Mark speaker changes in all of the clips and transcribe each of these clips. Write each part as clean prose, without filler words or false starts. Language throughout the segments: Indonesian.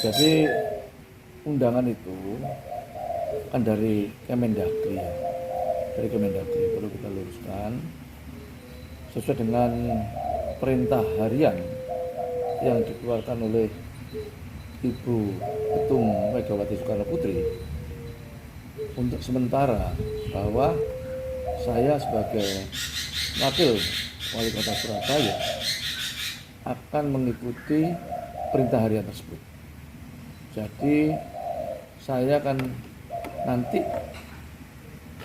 Speaker 1: Jadi undangan itu kan dari Kemendagri ya, dari Kemendagri perlu kita luruskan sesuai dengan perintah harian yang dikeluarkan oleh Ibu Ketum Megawati Soekarno Putri untuk sementara bahwa saya sebagai wakil wali kota Surabaya akan mengikuti perintah harian tersebut. Jadi saya akan nanti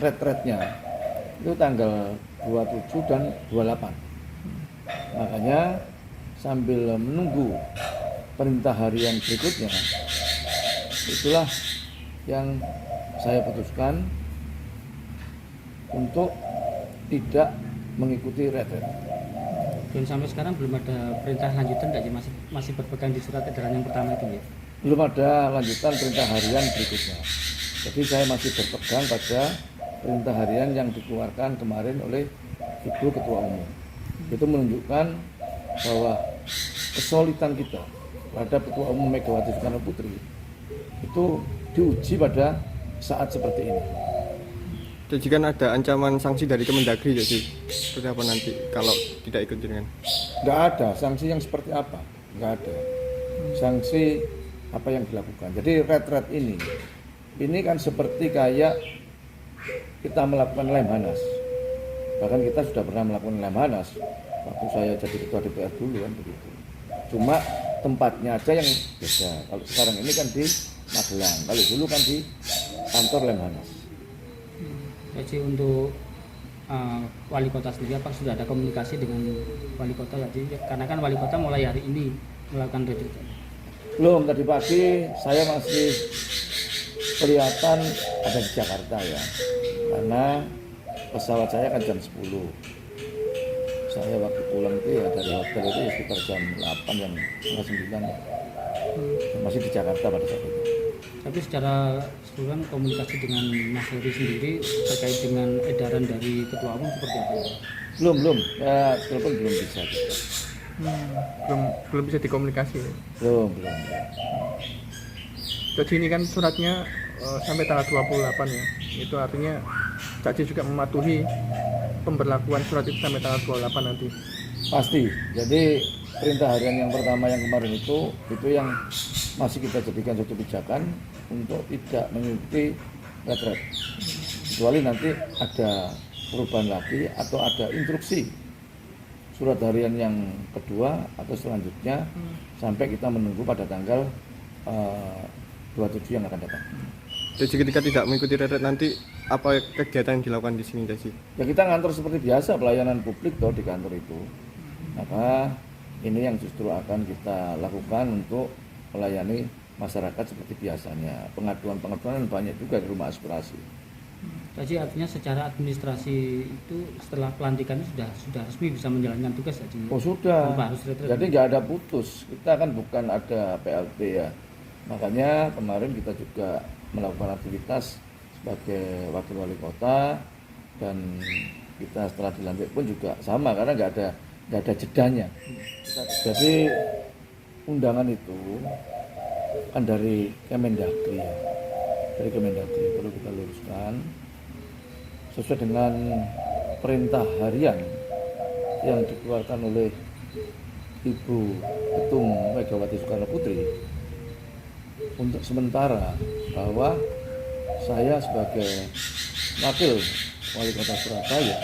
Speaker 1: retretnya itu tanggal 27 dan 28. Makanya sambil menunggu perintah harian berikutnya, itulah yang saya putuskan untuk tidak mengikuti retret.
Speaker 2: Dan sampai sekarang belum ada perintah lanjutan nggak sih, masih berpegang di surat edaran yang pertama itu ya?
Speaker 1: Belum ada lanjutan perintah harian berikutnya. Jadi saya masih berpegang pada perintah harian yang dikeluarkan kemarin oleh Ibu Ketua Umum. Itu menunjukkan bahwa kesolidan kita terhadap Ketua Umum Megawati Soekarno Putri itu diuji pada saat seperti ini.
Speaker 3: Jadi kan ada ancaman sanksi dari Kemendagri, jadi seperti apa nanti kalau tidak ikut dengan?
Speaker 1: Nggak ada sanksi yang seperti apa, nggak ada sanksi apa yang dilakukan. Jadi retret ini kan seperti kayak kita melakukan Lemhanas. Bahkan kita sudah pernah melakukan Lemhanas waktu saya jadi ketua DPR dulu kan begitu. Cuma tempatnya aja yang beda. Kalau sekarang ini kan di Magelang, kalau dulu kan di kantor Lemhanas.
Speaker 2: Jadi untuk wali kota sendiri, apa sudah ada komunikasi dengan wali kota tadi? Karena kan wali kota mulai hari ini melakukan retret.
Speaker 1: Belum, tadi pagi saya masih kelihatan ada di Jakarta ya, karena pesawat saya kan jam 10. Saya waktu pulang itu ya dari hotel itu ya sekitar jam 8 jam 9. Masih di Jakarta pada saat itu.
Speaker 2: Tapi secara keseluruhan komunikasi dengan Mas Heri sendiri terkait dengan edaran dari Ketua Umum seperti apa?
Speaker 1: Belum, ya telepon belum bisa.
Speaker 3: Belum bisa dikomunikasi.
Speaker 1: Belum.
Speaker 3: Jadi ini kan suratnya sampai tanggal 28 ya. Itu artinya Caci juga mematuhi pemberlakuan surat itu sampai tanggal 28 nanti.
Speaker 1: Pasti. Jadi perintah harian yang pertama yang kemarin itu yang masih kita jadikan suatu kebijakan untuk tidak mengikuti retret. Kecuali nanti ada perubahan lagi atau ada instruksi surat harian yang kedua atau selanjutnya sampai kita menunggu pada tanggal 27 yang akan datang.
Speaker 3: Jadi ketika tidak mengikuti retret nanti apa kegiatan yang dilakukan di sini, Caci?
Speaker 1: Ya kita ngantor seperti biasa pelayanan publik toh di kantor itu. Maka ini yang justru akan kita lakukan untuk melayani masyarakat seperti biasanya. Pengaduan banyak juga di rumah aspirasi.
Speaker 2: Jadi artinya secara administrasi itu setelah pelantikan sudah resmi bisa menjalankan tugas ya?
Speaker 1: Oh sudah.
Speaker 2: Harus retret.
Speaker 1: Jadi nggak ada putus. Kita kan bukan ada PLT ya. Makanya kemarin kita juga melakukan aktivitas sebagai wakil wali kota dan kita setelah dilantik pun juga sama karena nggak ada jedanya. Jadi undangan itu kan dari Kemendagri ya, dari Kemendagri perlu kita luruskan sesuai dengan perintah harian yang dikeluarkan oleh Ibu Ketum Megawati Soekarno Putri untuk sementara bahwa saya sebagai wakil wali kota Surabaya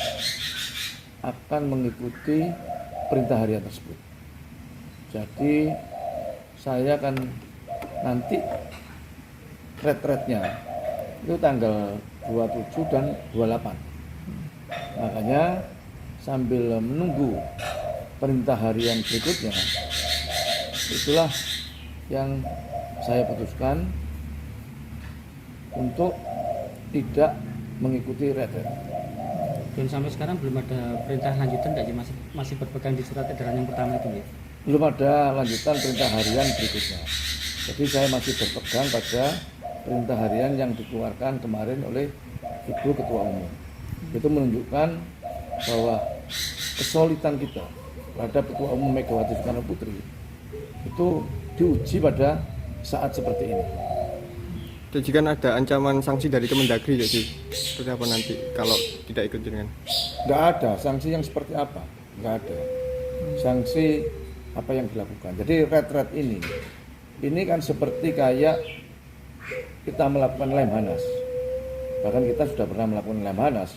Speaker 1: akan mengikuti perintah harian tersebut. Jadi saya akan nanti retretnya itu tanggal 27 dan 28. Makanya sambil menunggu perintah harian berikutnya, itulah yang saya putuskan untuk tidak mengikuti retret.
Speaker 2: Dan sampai sekarang belum ada perintah lanjutan nggak sih, masih berpegang di surat edaran yang pertama itu ya?
Speaker 1: Belum ada lanjutan perintah harian berikutnya. Jadi saya masih berpegang pada perintah harian yang dikeluarkan kemarin oleh Ibu Ketua Umum. Itu menunjukkan bahwa kesolidan kita terhadap Ketua Umum Megawati Soekarno Putri itu diuji pada saat seperti ini.
Speaker 4: Jadi kan ada ancaman sanksi dari Kemendagri, jadi seperti apa nanti kalau tidak ikut dengan?
Speaker 1: Nggak ada sanksi yang seperti apa, nggak ada sanksi apa yang dilakukan. Jadi red ini kan seperti kayak kita melakukan Lemhanas. Bahkan kita sudah pernah melakukan Lemhanas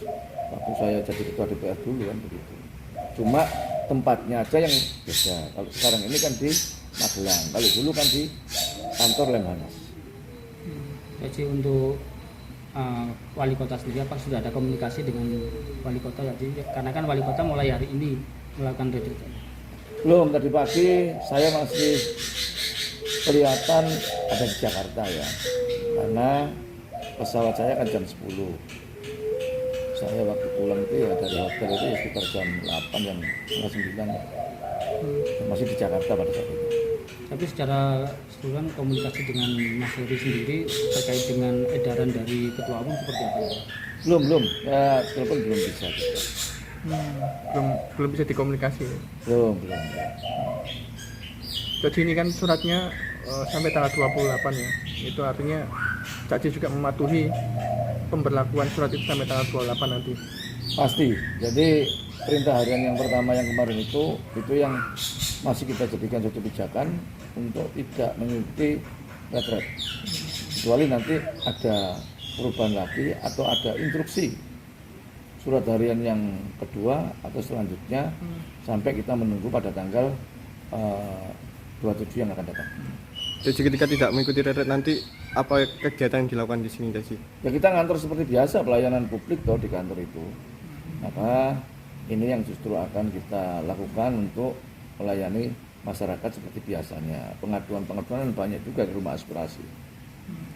Speaker 1: waktu saya jadi ketua DPR dulu kan begitu. Cuma tempatnya aja yang beda. Kalau sekarang ini kan di Magelang, kalau dulu kan di kantor Lemhanas.
Speaker 2: Jadi untuk wali kota sendiri apa sudah ada komunikasi dengan wali kota jadi karena kan wali kota mulai hari ini melakukan retreat.
Speaker 1: Belum, tadi pagi saya masih kelihatan ada di Jakarta ya, karena pesawat saya kan jam 10. Saya waktu pulang itu ya dari hotel itu ya sekitar jam 8 jam 9 masih di Jakarta pada saat itu.
Speaker 2: Tapi secara keseluruhan komunikasi dengan Mas Heri sendiri terkait dengan edaran dari ketua umum seperti apa?
Speaker 1: Belum ya, telepon belum bisa.
Speaker 3: Belum bisa dikomunikasi.
Speaker 1: Belum.
Speaker 3: Jadi ini kan suratnya sampai tanggal 28 ya. Itu artinya Cak C juga mematuhi pemberlakuan surat itu sampai tanggal 28 nanti.
Speaker 1: Pasti. Jadi perintah harian yang pertama yang kemarin itu yang masih kita jadikan suatu kebijakan untuk tidak mengikuti retret. Kecuali nanti ada perubahan lagi atau ada instruksi surat harian yang kedua atau selanjutnya sampai kita menunggu pada tanggal 27 yang akan datang.
Speaker 4: Jadi ketika tidak mengikuti retret nanti apa kegiatan yang dilakukan di sini Desi?
Speaker 1: Ya kita ngantor seperti biasa pelayanan publik toh di kantor itu. Maka ini yang justru akan kita lakukan untuk melayani masyarakat seperti biasanya. Pengaduan banyak juga di rumah aspirasi.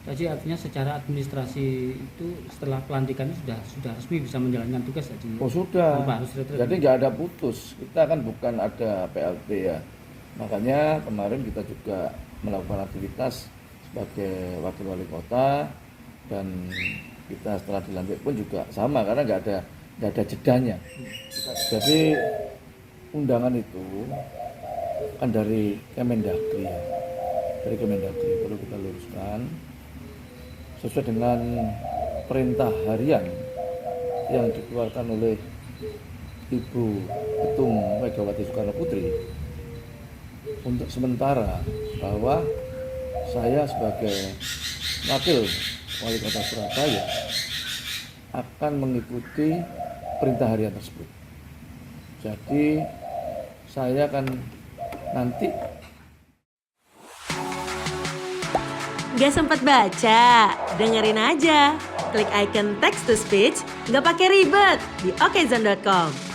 Speaker 2: Jadi artinya secara administrasi itu setelah pelantikan sudah resmi bisa menjalankan tugas tadi.
Speaker 1: Oh sudah.
Speaker 2: Tanpa harus retret.
Speaker 1: Jadi nggak ada putus. Kita kan bukan ada PLT ya. Makanya kemarin kita juga melakukan aktivitas sebagai wakil wali kota dan kita setelah dilantik pun juga sama karena nggak ada jedanya. Jadi undangan itu kan dari Kemendagri ya. Dari Kemendagri perlu kita luruskan sesuai dengan perintah harian yang dikeluarkan oleh Ibu Ketum Megawati Soekarno Putri untuk sementara bahwa saya sebagai wakil wali kota Surabaya akan mengikuti perintah harian tersebut. Jadi saya akan nanti
Speaker 5: Gak sempat baca? Dengerin aja. Klik icon text to speech, gak pakai ribet di okezone.com.